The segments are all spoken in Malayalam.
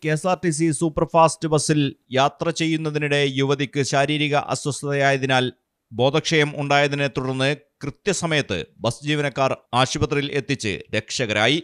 KSRTC സൂപ്പർഫാസ്റ്റ് ബസ്സിൽ യാത്ര ചെയ്യുന്നതിനിടെ യുവതിക്ക് ശാരീരിക അസ്വസ്ഥതയായതിനാൽ ബോധക്ഷയം ഉണ്ടായതിനെ തുടർന്ന് കൃത്യസമയത്ത് ബസ് ജീവനക്കാർ ആശുപത്രിയിൽ എത്തിച്ച് രക്ഷകരായി.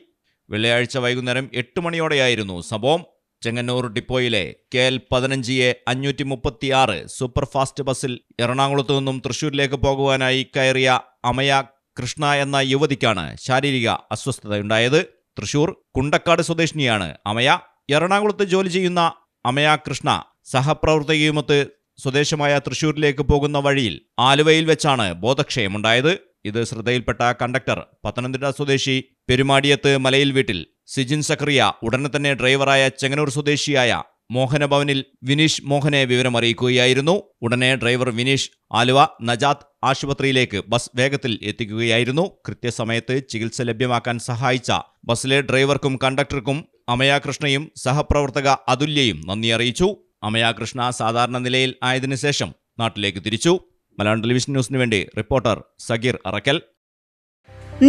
വെള്ളിയാഴ്ച വൈകുന്നേരം 8 മണിയോടെയായിരുന്നു സംഭവം. ചെങ്ങന്നൂർ ഡിപ്പോയിലെ KL15A 536 സൂപ്പർഫാസ്റ്റ് ബസ്സിൽ എറണാകുളത്തു നിന്നും തൃശൂരിലേക്ക് പോകുവാനായി കയറിയ അമയ കൃഷ്ണ എന്ന യുവതിക്കാണ് ശാരീരിക അസ്വസ്ഥതയുണ്ടായത്. തൃശൂർ കുണ്ടക്കാട് സ്വദേശിനിയാണ് അമയ. എറണാകുളത്ത് ജോലി ചെയ്യുന്ന അമയ കൃഷ്ണ സഹപ്രവർത്തകയുമൊത്ത് സ്വദേശമായ തൃശൂരിലേക്ക് പോകുന്ന വഴിയിൽ ആലുവയിൽ വെച്ചാണ് ബോധക്ഷയമുണ്ടായത്. ഇത് ശ്രദ്ധയിൽപ്പെട്ട കണ്ടക്ടർ പത്തനംതിട്ട സ്വദേശി പെരുമാടിയത്ത് മലയിൽ വീട്ടിൽ സിജിൻ സക്കറിയ ഉടനെ തന്നെ ഡ്രൈവറായ ചെങ്ങന്നൂർ സ്വദേശിയായ മോഹനഭവനിൽ വിനീഷ് മോഹനെ വിവരമറിയിക്കുകയായിരുന്നു. ഉടനെ ഡ്രൈവർ വിനീഷ് ആലുവ നജാത്ത് ആശുപത്രിയിലേക്ക് ബസ് വേഗത്തിൽ എത്തിക്കുകയായിരുന്നു. കൃത്യസമയത്ത് ചികിത്സ ലഭ്യമാക്കാൻ സഹായിച്ച ബസ്സിലെ ഡ്രൈവർക്കും കണ്ടക്ടർക്കും അമയ കൃഷ്ണയും സഹപ്രവർത്തക അതുല്യയും നന്ദി അറിയിച്ചു. അമയ കൃഷ്ണ സാധാരണ നിലയിൽ ആയതിനു ശേഷം നാട്ടിലേക്ക് തിരിച്ചു. മലയാളം ടെലിവിഷൻ ന്യൂസിനു വേണ്ടി റിപ്പോർട്ടർ സഗീർ അറക്കൽ.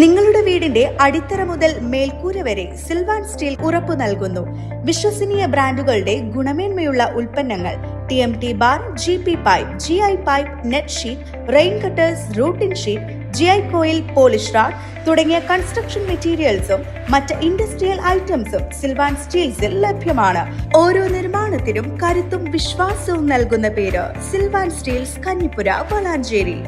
നിങ്ങളുടെ വീടിന്റെ അടിത്തറ മുതൽ മേൽക്കൂര വരെ സിൽവാൻ സ്റ്റീൽ ഉറപ്പു നൽകുന്നു. വിശ്വസനീയ ബ്രാൻഡുകളുടെ ഗുണമേന്മയുള്ള ഉൽപ്പന്നങ്ങൾ TMT bar, GP pipe, GI pipe, net sheet, rain cutters, routing sheet, GI coil, polish RAD തുടങ്ങിയ കൺസ്ട്രക്ഷൻ മെറ്റീരിയൽസും മറ്റ് ഇൻഡസ്ട്രിയൽ ഐറ്റംസും സിൽവാൻ സ്റ്റീൽസിൽ ലഭ്യമാണ്. ഓരോ നിർമ്മാണത്തിനും കരുത്തും വിശ്വാസവും നൽകുന്ന പേര് സിൽവാൻ സ്റ്റീൽസ്, കഞ്ഞിപ്പുര, വളാഞ്ചേരി.